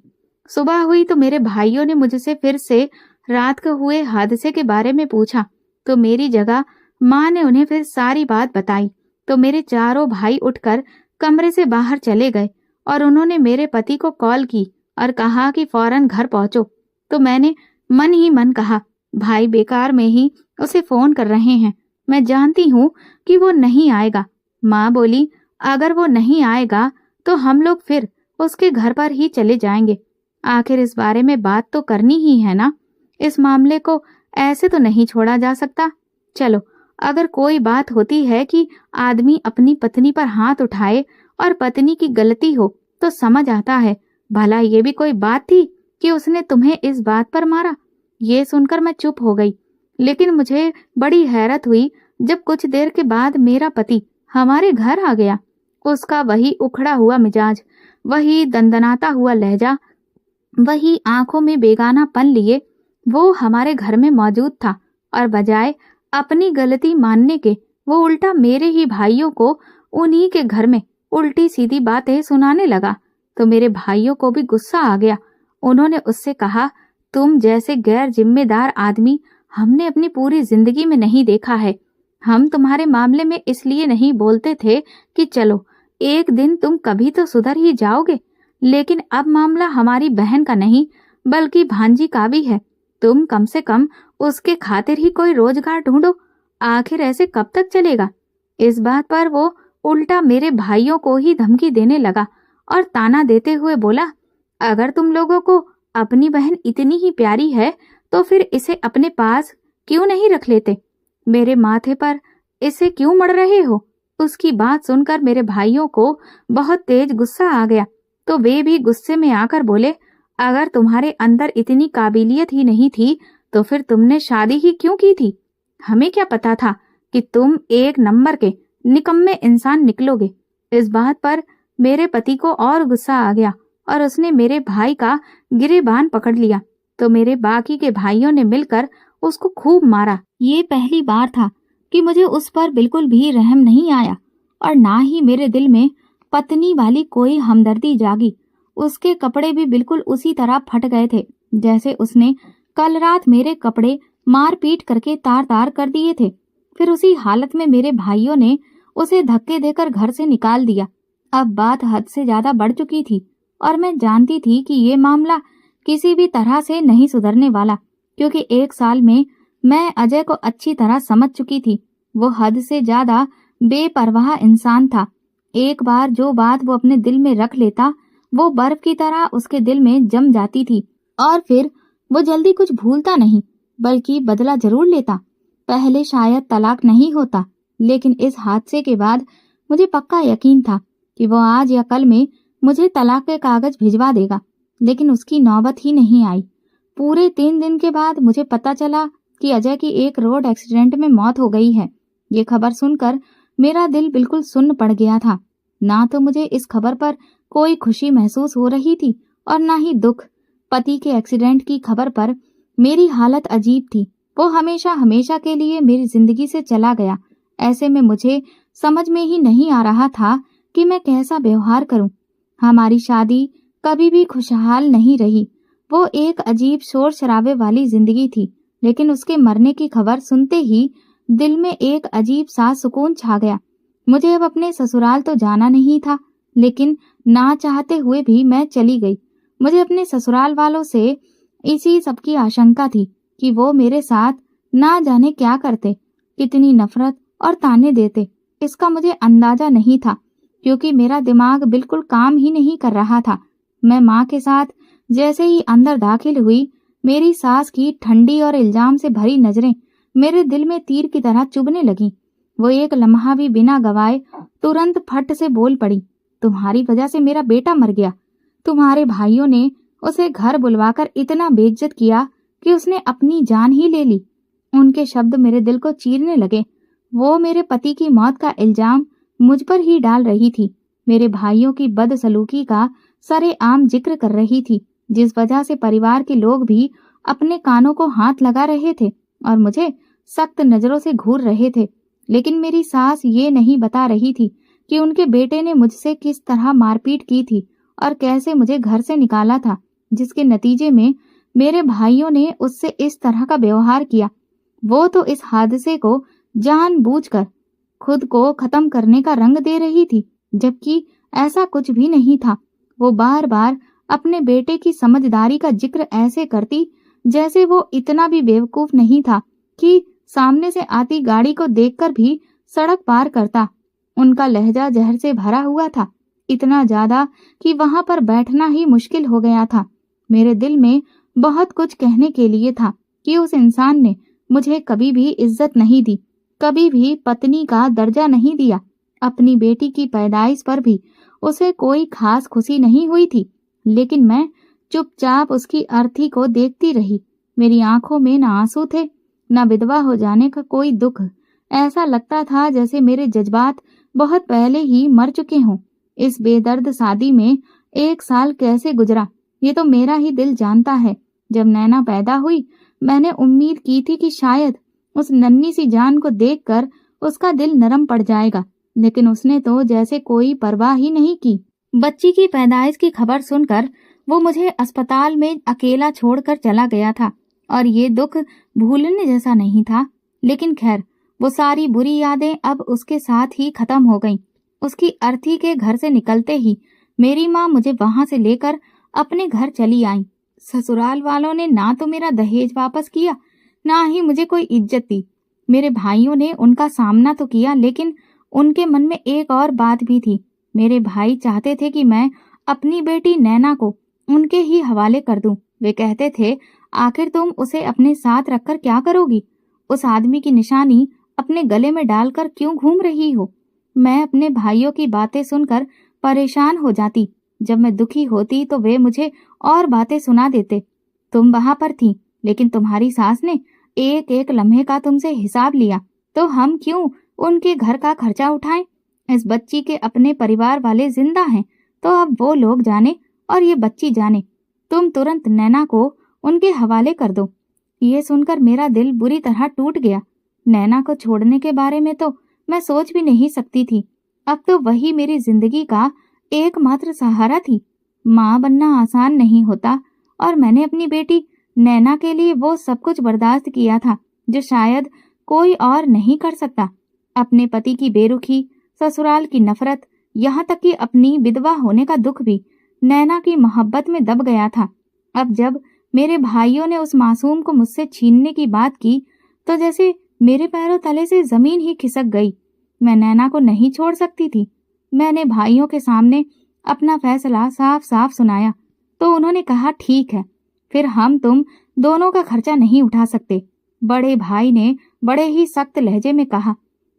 सुबह हुई तो मेरे भाइयों ने मुझसे फिर से रात को हुए हादसे के बारे में पूछा, तो मेरी जगह माँ ने उन्हें फिर सारी बात बताई। तो मेरे चारों भाई उठकर कमरे से बाहर चले गए और उन्होंने मेरे पति को कॉल की और कहा कि फौरन घर पहुंचो। तो मैंने मन ही मन कहा, भाई बेकार में ही उसे फोन कर रहे हैं, मैं जानती हूँ कि वो नहीं आएगा। माँ बोली, अगर वो नहीं आएगा तो हम लोग फिर उसके घर पर ही चले जाएंगे। आखिर इस बारे में बात तो करनी ही है ना। इस मामले को ऐसे तो नहीं छोड़ा जा सकता। चलो, अगर कोई बात होती है कि आदमी अपनी पत्नी पर हाथ उठाए और पत्नी की गलती हो तो समझ आता है। भला ये भी कोई बात थी कि उसने तुम्हें इस बात पर मारा? ये सुनकर मैं चुप हो गई, लेकिन मुझे बड़ी हैरत हुई जब कुछ देर के बाद मेरा पति हमारे घर आ गया। उसका वही उखड़ा हुआ मिजाज, वही दंदनाता हुआ लहजा, वही आंखों में बेगानापन लिए वो हमारे घर में मौजूद था और बजाय अपनी गलती मानने के वो उल्टा मेरे ही भाइयों को उन्हीं के घर में उल्टी सीधी बातें सुनाने लगा। तो मेरे भाइयों को भी गुस्सा आ गया। उन्होंने उससे कहा, तुम जैसे गैर जिम्मेदार आदमी हमने अपनी पूरी जिंदगी में नहीं देखा है। हम तुम्हारे मामले में इसलिए नहीं बोलते थे कि चलो एक दिन तुम कभी तो सुधर ही जाओगे, लेकिन अब मामला हमारी बहन का नहीं बल्कि भांजी का भी है। तुम कम से कम उसके खातिर ही कोई रोजगार ढूंढो। आखिर ऐसे कब तक चलेगा? इस बात पर वो उल्टा मेरे भाइयों को ही धमकी देने लगा और ताना देते हुए बोला, अगर तुम लोगों को अपनी बहन इतनी ही प्यारी है तो फिर इसे अपने पास क्यों नहीं रख लेते? मेरे माथे पर इसे क्यों मढ़ रहे हो? उसकी बात सुनकर मेरे भाइयों को बहुत तेज गुस्सा आ गया, तो वे भी गुस्से में आकर बोले, अगर तुम्हारे अंदर इतनी काबिलियत ही नहीं थी तो फिर तुमने शादी ही क्यों की थी? हमें क्या पता था कि तुम एक नंबर के निकम्मे इंसान निकलोगे। इस बात पर मेरे पति को और गुस्सा आ गया और उसने मेरे भाई का गिरेबान पकड़ लिया। तो मेरे बाकी के भाइयों ने मिलकर उसको खूब मारा। ये पहली बार था कि मुझे उस पर बिल्कुल भी रहम नहीं आया और ना ही मेरे दिल में पत्नी वाली कोई हमदर्दी जागी। उसके कपड़े भी बिल्कुल उसी तरह फट गए थे जैसे उसने कल रात मेरे कपड़े मार पीट करके तार तार कर दिए थे। फिर उसी हालत में मेरे भाइयों ने उसे धक्के देकर घर से निकाल दिया। अब बात हद से ज्यादा बढ़ चुकी थी और मैं जानती थी कि ये मामला किसी भी तरह से नहीं सुधरने वाला, क्योंकि 1 साल में मैं अजय को अच्छी तरह समझ चुकी थी। वो हद से ज्यादा बेपरवाह इंसान था। एक बार जो बात वो अपने दिल में रख लेता, वो बर्फ की तरह उसके दिल में जम जाती थी और फिर वो जल्दी कुछ भूलता नहीं, बल्कि बदला जरूर लेता। पहले शायद तलाक नहीं होता, लेकिन इस हादसे के बाद मुझे पक्का यकीन था कि वो आज या कल में मुझे तलाक के कागज भिजवा देगा। लेकिन उसकी नौबत ही नहीं आई। पूरे 3 दिन के बाद मुझे पता चला कि अजय की एक रोड एक्सीडेंट में मौत हो गई है। ये खबर सुनकर मेरा दिल बिल्कुल सुन्न पड़ गया था। ना तो मुझे इस खबर पर कोई खुशी महसूस हो रही थी और ना ही दुख। पति के एक्सीडेंट की खबर पर मेरी हालत अजीब थी। वो हमेशा हमेशा के लिए मेरी जिंदगी से चला गया। ऐसे में मुझे समझ में ही नहीं आ रहा था कि मैं कैसा व्यवहार करूं। हमारी शादी कभी भी खुशहाल नहीं रही। वो एक अजीब शोर शराबे वाली जिंदगी थी, लेकिन उसके मरने की खबर सुनते ही दिल में एक अजीब सा सुकून छा गया। मुझे अब अपने ससुराल तो जाना नहीं था, लेकिन ना चाहते हुए भी मैं चली गई। मुझे अपने ससुराल वालों से इसी सब की आशंका थी कि वो मेरे साथ ना जाने क्या करते, कितनी नफरत और ताने देते। इसका मुझे अंदाजा नहीं था, क्योंकि मेरा दिमाग बिल्कुल काम ही नहीं कर रहा था। मैं माँ के साथ जैसे ही अंदर दाखिल हुई, मेरी सास की ठंडी और इल्जाम से भरी नजरें मेरे दिल में तीर की तरह चुभने लगीं। वो एक लम्हा भी बिना गवाए तुरंत फट से बोल पड़ी, तुम्हारी वजह से मेरा बेटा मर गया। तुम्हारे भाइयों ने उसे घर बुलवाकर इतना बेइज्जत किया कि उसने अपनी जान ही ले ली। उनके शब्द मेरे दिल को चीरने लगे। वो मेरे पति की मौत का इल्जाम मुझ पर ही डाल रही थी। मेरे भाइयों की बदसलूकी का सरेआम जिक्र कर रही थी, जिस वजह से परिवार के लोग भी अपने कानों को हाथ लगा रहे थे और मुझे सख्त नजरों से घूर रहे थे। लेकिन मेरी सास ये नहीं बता रही थी कि उनके बेटे ने मुझसे किस तरह मारपीट की थी और कैसे मुझे घर से निकाला था, जिसके नतीजे में मेरे भाइयों ने उससे इस तरह का व्यवहार किया। वो तो इस हादसे को जानबूझकर खुद को खत्म करने का रंग दे रही थी, जबकि ऐसा कुछ भी नहीं था। वो बार बार अपने बेटे की समझदारी का जिक्र ऐसे करती जैसे वो इतना भी बेवकूफ नहीं था कि सामने से आती गाड़ी को देखकर भी सड़क पार करता। उनका लहजा जहर से भरा हुआ था, इतना ज्यादा कि वहां पर बैठना ही मुश्किल हो गया था। मेरे दिल में बहुत कुछ कहने के लिए था कि उस इंसान ने मुझे कभी भी इज्जत नहीं दी, कभी भी पत्नी का दर्जा नहीं दिया। अपनी बेटी की पैदाइश पर भी उसे कोई खास खुशी नहीं हुई थी, लेकिन मैं चुपचाप उसकी अर्थी को देखती रही। मेरी आंखों में न आंसू थे, न विधवा हो जाने का कोई दुख। ऐसा लगता था जैसे मेरे जज्बात बहुत पहले ही मर चुके हों। इस बेदर्द शादी में 1 साल कैसे गुजरा, ये तो मेरा ही दिल जानता है। जब नैना पैदा हुई, मैंने उम्मीद की थी कि शायद उस नन्ही सी जान को देखकर उसका दिल नरम पड़ जाएगा, लेकिन उसने तो जैसे कोई परवाह ही नहीं की। बच्ची की पैदाइश की खबर सुनकर वो मुझे अस्पताल में अकेला छोड़कर चला गया था और ये दुख भूलने जैसा नहीं था। लेकिन खैर, वो सारी बुरी यादें अब उसके साथ ही खत्म हो गईं। उसकी अर्थी के घर से निकलते ही मेरी माँ मुझे वहां से लेकर अपने घर चली आई। ससुराल वालों ने ना तो मेरा दहेज वापस किया, ना ही मुझे कोई इज्जत दी। मेरे भाइयों ने उनका सामना तो किया, लेकिन उनके मन में एक और बात भी थी। मेरे भाई चाहते थे कि मैं अपनी बेटी नैना को उनके ही हवाले कर दूं। वे कहते थे, आखिर तुम उसे अपने साथ रखकर क्या करोगी? उस आदमी की निशानी अपने गले में डालकर क्यों घूम रही हो? मैं अपने भाइयों की बातें सुनकर परेशान हो जाती। जब मैं दुखी होती तो वे मुझे और बातें सुना देते। तुम वहां पर थी, लेकिन तुम्हारी सास ने एक एक लम्हे का तुमसे हिसाब लिया, तो हम क्यों उनके घर का खर्चा उठाएं? इस बच्ची के अपने परिवार वाले जिंदा हैं, तो अब वो लोग जाने और ये बच्ची जाने। तुम तुरंत नैना को उनके हवाले कर दो। ये सुनकर मेरा दिल बुरी तरह टूट गया। नैना को छोड़ने के बारे में तो मैं सोच भी नहीं सकती थी। अब तो वही मेरी जिंदगी का एकमात्र सहारा थी। माँ बनना आसान नहीं होता और मैंने अपनी बेटी नैना के लिए वो सब कुछ बर्दाश्त किया था जो शायद कोई और नहीं कर सकता। अपने पति की बेरुखी, ससुराल की नफरत, यहाँ तक कि अपनी विधवा होने का दुख भी नैना की मोहब्बत में दब गया था। अब जब मेरे भाइयों ने उस मासूम को मुझसे छीनने की बात की तो जैसे मेरे पैरों तले से जमीन ही खिसक गई। मैं नैना को नहीं छोड़ सकती थी। मैंने भाइयों के सामने अपना फैसला साफ साफ सुनाया तो उन्होंने कहा, ठीक है, फिर हम तुम दोनों का खर्चा नहीं उठा सकते। बड़े भाई ने बड़े ही सख्त लहजे में कहा।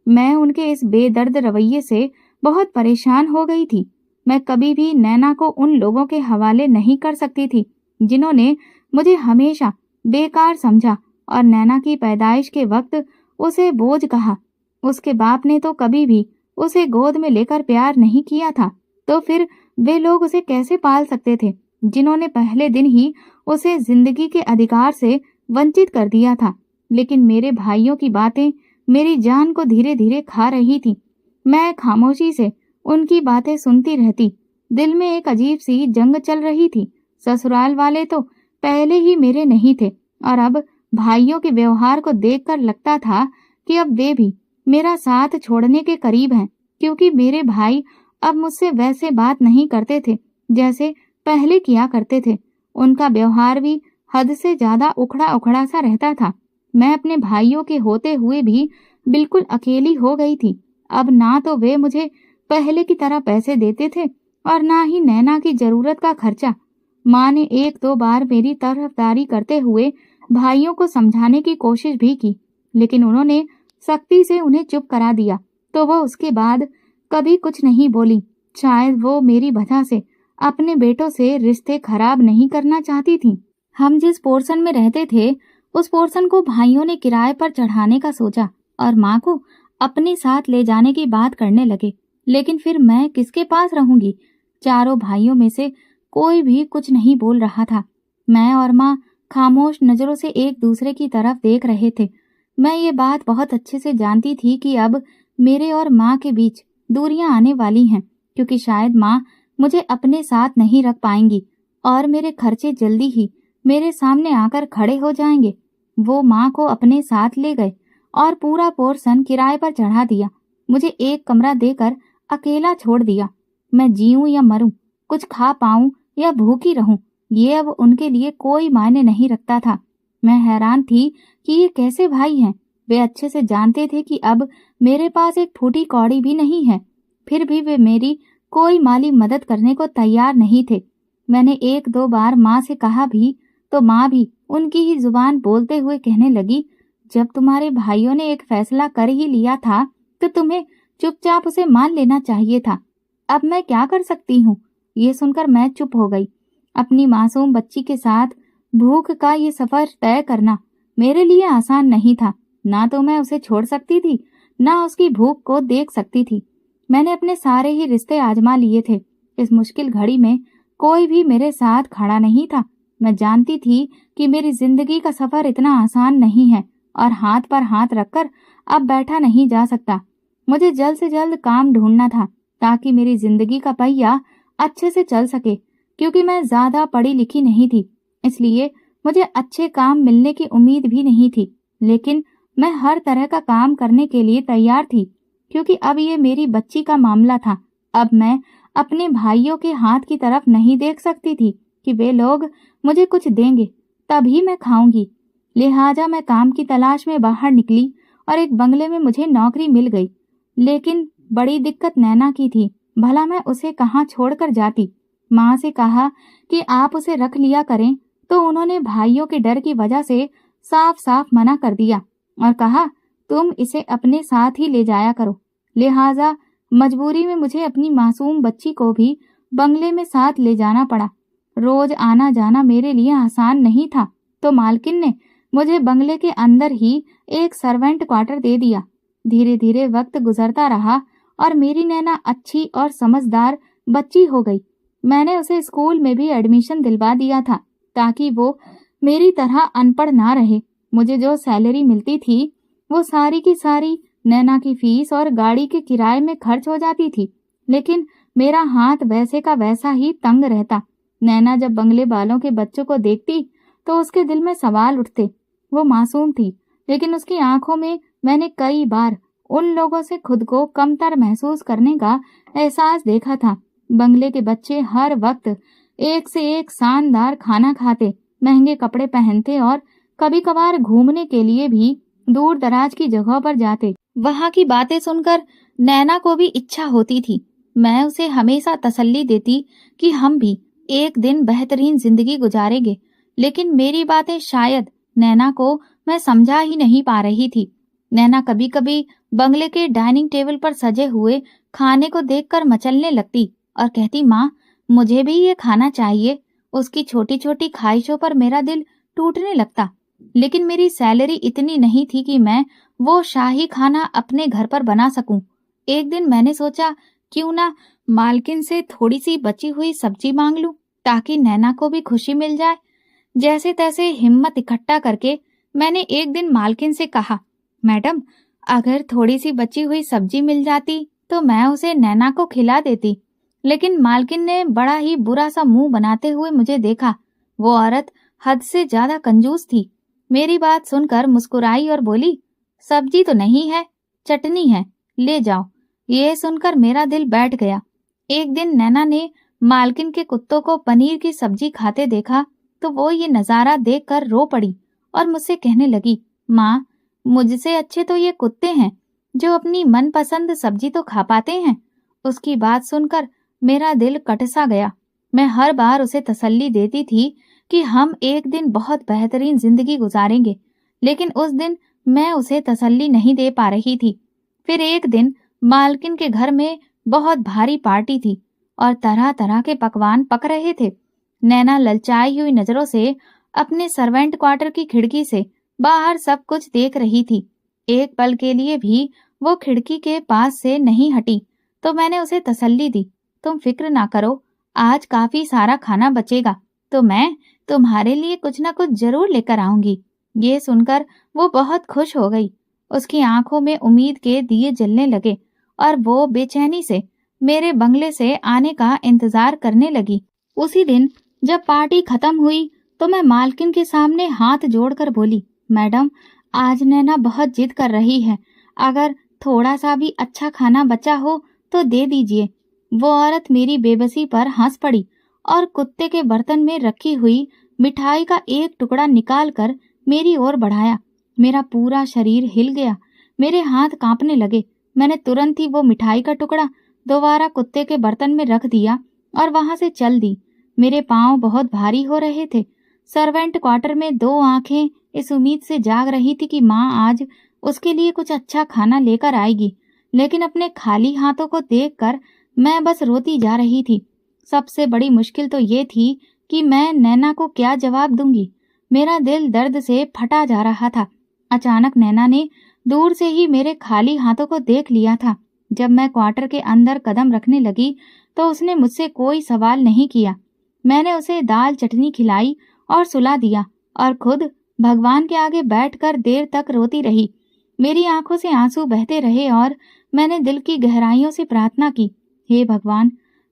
मैं उनके इस बेदर्द रवैये से बहुत परेशान हो गई थी। मैं कभी भी नैना को उन लोगों के हवाले नहीं कर सकती थी जिन्होंने मुझे हमेशा बेकार समझा और नैना की पैदाइश के वक्त उसे बोझ कहा। उसके बाप ने तो कभी भी उसे गोद में लेकर प्यार नहीं किया था, तो फिर वे लोग उसे कैसे पाल सकते थे जिन्होंने पहले दिन ही उसे जिंदगी के अधिकार से वंचित कर दिया था। लेकिन मेरे भाइयों की बातें मेरी जान को धीरे धीरे खा रही थी। मैं खामोशी से उनकी बातें सुनती रहती। दिल में एक अजीब सी जंग चल रही थी। ससुराल वाले तो पहले ही मेरे नहीं थे और अब भाइयों के व्यवहार को देखकर लगता था कि अब वे भी मेरा साथ छोड़ने के करीब हैं, क्योंकि मेरे भाई अब मुझसे वैसे बात नहीं करते थे जैसे पहले किया करते थे। उनका व्यवहार भी हद से ज्यादा उखड़ा उखड़ा सा रहता था। मैं अपने भाइयों के होते हुए भी बिल्कुल अकेली हो गई थी। अब ना तो वे मुझे पहले की तरह पैसे देते थे और ना ही नैना की जरूरत का खर्चा। माँ ने एक दो बार मेरी तरफदारी करते हुए भाइयों को समझाने की कोशिश भी की, लेकिन उन्होंने सख्ती से उन्हें चुप करा दिया। तो वह उसके बाद कभी कुछ नहीं बोली। शायद वो मेरी वजह से अपने बेटों से रिश्ते खराब नहीं करना चाहती थी। हम जिस पोर्शन में रहते थे उस पोर्शन को भाइयों ने किराए पर चढ़ाने का सोचा और माँ को अपने साथ ले जाने की बात करने लगे। लेकिन फिर मैं किसके पास रहूंगी? चारों भाइयों में से कोई भी कुछ नहीं बोल रहा था। मैं और माँ खामोश नजरों से एक दूसरे की तरफ देख रहे थे। मैं ये बात बहुत अच्छे से जानती थी कि अब मेरे और माँ के बीच दूरियां आने वाली हैं, क्योंकि शायद माँ मुझे अपने साथ नहीं रख पाएंगी और मेरे खर्चे जल्दी ही मेरे सामने आकर खड़े हो जाएंगे। वो माँ को अपने साथ ले गए और पूरा पोर्शन किराए पर चढ़ा दिया। मुझे एक कमरा देकर अकेला छोड़ दिया। मैं जीऊं या मरूं, कुछ खा पाऊं या भूखी रहूं, ये अब उनके लिए कोई मायने नहीं रखता था। मैं हैरान थी कि ये कैसे भाई हैं। वे अच्छे से जानते थे कि अब मेरे पास एक फूटी कौड़ी भी नहीं है, फिर भी वे मेरी कोई माली मदद करने को तैयार नहीं थे। मैंने एक दो बार माँ से कहा भी तो माँ भी उनकी ही जुबान बोलते हुए कहने लगी, जब तुम्हारे भाइयों ने एक फैसला कर ही लिया था तो तुम्हें चुपचाप उसे मान लेना चाहिए था। अब मैं क्या कर सकती हूँ? ये सुनकर मैं चुप हो गई। अपनी मासूम बच्ची के साथ भूख का ये सफर तय करना मेरे लिए आसान नहीं था। ना तो मैं उसे छोड़ सकती थी, ना उसकी भूख को देख सकती थी। मैंने अपने सारे ही रिश्ते आजमा लिए थे। इस मुश्किल घड़ी में कोई भी मेरे साथ खड़ा नहीं था। मैं जानती थी कि मेरी जिंदगी का सफर इतना आसान नहीं है और हाथ पर हाथ रखकर अब बैठा नहीं जा सकता। मुझे जल्द से जल्द काम ढूंढना था ताकि मेरी जिंदगी का पहिया अच्छे से चल सके। क्योंकि मैं ज्यादा पढ़ी लिखी नहीं थी, इसलिए मुझे अच्छे काम मिलने की उम्मीद भी नहीं थी। लेकिन मैं हर तरह का काम करने के लिए तैयार थी, क्योंकि अब ये मेरी बच्ची का मामला था। अब मैं अपने भाइयों के हाथ की तरफ नहीं देख सकती थी कि वे लोग मुझे कुछ देंगे तभी मैं खाऊंगी। लिहाजा मैं काम की तलाश में बाहर निकली और एक बंगले में मुझे नौकरी मिल गई। लेकिन बड़ी दिक्कत नैना की थी। भला मैं उसे कहाँ छोड़कर जाती? माँ से कहा कि आप उसे रख लिया करें, तो उन्होंने भाइयों के डर की वजह से साफ साफ मना कर दिया और कहा, तुम इसे अपने साथ ही ले जाया करो। लिहाजा मजबूरी में मुझे अपनी मासूम बच्ची को भी बंगले में साथ ले जाना पड़ा। रोज आना जाना मेरे लिए आसान नहीं था, तो मालकिन ने मुझे बंगले के अंदर ही एक सर्वेंट क्वार्टर दे दिया। धीरे धीरे वक्त गुजरता रहा और मेरी नैना अच्छी और समझदार बच्ची हो गई। मैंने उसे स्कूल में भी एडमिशन दिलवा दिया था ताकि वो मेरी तरह अनपढ़ ना रहे। मुझे जो सैलरी मिलती थी वो सारी की सारी नैना की फीस और गाड़ी के किराए में खर्च हो जाती थी। लेकिन मेरा हाथ वैसे का वैसा ही तंग रहता। नैना जब बंगले वालों के बच्चों को देखती तो उसके दिल में सवाल उठते। वो मासूम थी, लेकिन उसकी आंखों में मैंने कई बार उन लोगों से खुद को कमतर महसूस करने का एहसास देखा था। बंगले के बच्चे हर वक्त एक से एक शानदार खाना खाते, महंगे कपड़े पहनते और कभी कभार घूमने के लिए भी दूर दराज की जगहों पर जाते। वहां की बातें सुनकर नैना को भी इच्छा होती थी। मैं उसे हमेशा तसल्ली देती कि हम भी एक दिन बेहतरीन जिंदगी गुजारेंगे, लेकिन मेरी बातें शायद नैना को मैं समझा ही नहीं पा रही थी। नैना कभी कभी बंगले के डाइनिंग टेबल पर सजे हुए खाने को देखकर मचलने लगती और कहती, माँ मुझे भी ये खाना चाहिए। उसकी छोटी छोटी ख्वाहिशों पर मेरा दिल टूटने लगता, लेकिन मेरी सैलरी इतनी नहीं थी कि मैं वो शाही खाना अपने घर पर बना सकूं। एक दिन मैंने सोचा, क्यों ना मालकिन से थोड़ी सी बची हुई सब्जी मांग लूं, ताकि नैना को भी खुशी मिल जाए। जैसे तैसे हिम्मत इकट्ठा करके मैंने एक दिन मालकिन से कहा, मैडम अगर थोड़ी सी बची हुई सब्जी मिल जाती तो मैं उसे नैना को खिला देती। लेकिन मालकिन ने बड़ा ही बुरा सा मुंह बनाते हुए मुझे देखा। वो औरत हद से ज्यादा कंजूस थी। मेरी बात सुनकर मुस्कुराई और बोली, सब्जी तो नहीं है, चटनी है, ले जाओ। ये सुनकर मेरा दिल बैठ गया। एक दिन नैना ने मालकिन के कुत्तों को पनीर की सब्जी खाते देखा तो वो ये नजारा देखकर रो पड़ी और मुझसे कहने लगी, माँ मुझसे अच्छे तो ये कुत्ते हैं जो अपनी मनपसंद सब्जी तो खा पाते हैं। उसकी बात सुनकर मेरा दिल कट सा गया। मैं हर बार उसे तसल्ली देती थी कि हम एक दिन बहुत बेहतरीन जिंदगी गुजारेंगे, लेकिन उस दिन मैं उसे तसल्ली नहीं दे पा रही थी। फिर एक दिन मालकिन के घर में बहुत भारी पार्टी थी और तरह तरह के पकवान पक रहे थे। नैना ललचाई हुई नजरों से अपने सर्वेंट क्वार्टर की खिड़की से बाहर सब कुछ देख रही थी। एक पल के लिए भी वो खिड़की के पास से नहीं हटी तो मैंने उसे तसल्ली दी, तुम फिक्र ना करो, आज काफी सारा खाना बचेगा तो मैं तुम्हारे लिए कुछ ना कुछ जरूर लेकर आऊंगी। ये सुनकर वो बहुत खुश हो गई। उसकी आंखों में उम्मीद के दिए जलने लगे और वो बेचैनी से मेरे बंगले से आने का इंतजार करने लगी। उसी दिन जब पार्टी खत्म हुई तो मैं मालकिन के सामने हाथ जोड़कर बोली, मैडम आज नैना बहुत जिद कर रही है, अगर थोड़ा सा भी अच्छा खाना बचा हो तो दे दीजिए। वो औरत मेरी बेबसी पर हंस पड़ी और कुत्ते के बर्तन में रखी हुई मिठाई का एक टुकड़ा निकालकर मेरी ओर बढ़ाया। मेरा पूरा शरीर हिल गया, मेरे हाथ कांपने लगे। मैंने तुरंत ही वो मिठाई का टुकड़ा दोबारा कुत्ते के बर्तन में रख दिया और वहां से चल दी। मेरे पांव बहुत भारी हो रहे थे। सर्वेंट क्वार्टर में दो आंखें इस उम्मीद से जाग रही थी कि माँ आज उसके लिए कुछ अच्छा खाना लेकर आएगी, लेकिन अपने खाली हाथों को देखकर मैं बस रोती जा रही थी। सबसे बड़ी मुश्किल तो ये थी कि मैं नैना को क्या जवाब दूंगी। मेरा दिल दर्द से फटा जा रहा था। अचानक नैना ने दूर से ही मेरे खाली हाथों को देख लिया था। जब मैं क्वार्टर के अंदर कदम रखने लगी तो उसने मुझसे कोई सवाल नहीं किया। मैंने उसे दाल चटनी खिलाई और सुला दिया और खुद भगवान के आगे बैठकर देर तक रोती रही। मेरी आंखों से आंसू बहते रहे और मैंने दिल की गहराइयों से प्रार्थना की, हे भगवान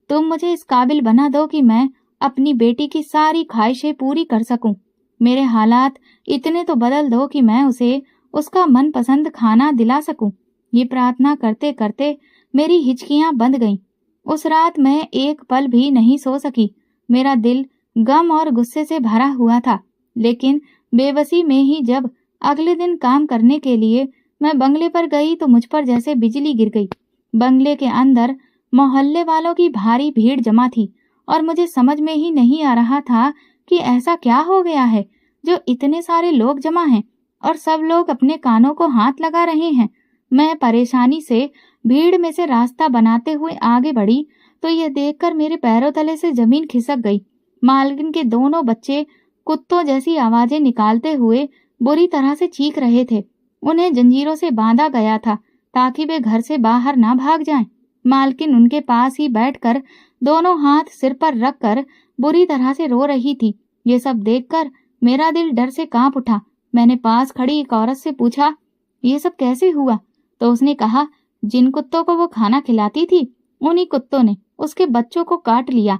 तुम मुझे इस काबिल बना दो कि मैं अपनी बेटी की सारी ख्वाहिशें पूरी कर सकूं। मेरे हालात इतने तो बदल दो कि मैं उसे उसका मनपसंद खाना दिला सकूं। ये प्रार्थना करते करते मेरी हिचकियां बंध गईं। उस रात मैं एक पल भी नहीं सो सकी। मेरा दिल गम और गुस्से से भरा हुआ था, लेकिन बेबसी में ही जब अगले दिन काम करने के लिए मैं बंगले पर गई तो मुझ पर जैसे बिजली गिर गई। बंगले के अंदर मोहल्ले वालों की भारी भीड़ जमा थी और मुझे समझ में ही नहीं आ रहा था कि ऐसा क्या हो गया है जो इतने सारे लोग जमा हैं और सब लोग अपने कानों को हाथ लगा रहे हैं। मैं परेशानी से भीड़ में से रास्ता बनाते हुए आगे बढ़ी तो यह देखकर मेरे पैरों तले से जमीन खिसक गई। मालकिन के दोनों बच्चे कुत्तों जैसी आवाजें निकालते हुए बुरी तरह से चीख रहे थे। उन्हें जंजीरों से बांधा गया था ताकि वे घर से बाहर ना भाग जाएं। मालकिन उनके पास ही बैठकर दोनों हाथ सिर पर रखकर बुरी तरह से रो रही थी। ये सब देखकर मेरा दिल डर से कांप उठा। मैंने पास खड़ी एक औरत से पूछा, ये सब कैसे हुआ? तो उसने कहा, जिन कुत्तों को वो खाना खिलाती थी उन्हीं कुत्तों ने उसके बच्चों को काट लिया।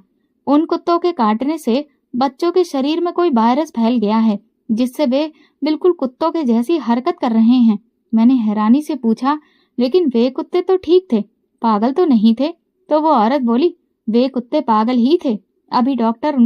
उन कुत्तों के काटने से बच्चों के शरीर में कोई वायरस फैल गया है जिससे वे बिल्कुल कुत्तों के जैसी हरकत कर रहे हैं। मैंने हैरानी से पूछा, लेकिन वे कुत्ते तो ठीक थे, पागल तो नहीं थे? तो वो औरत बोली, वे कुत्ते पागल ही थे। अभी डॉक्टर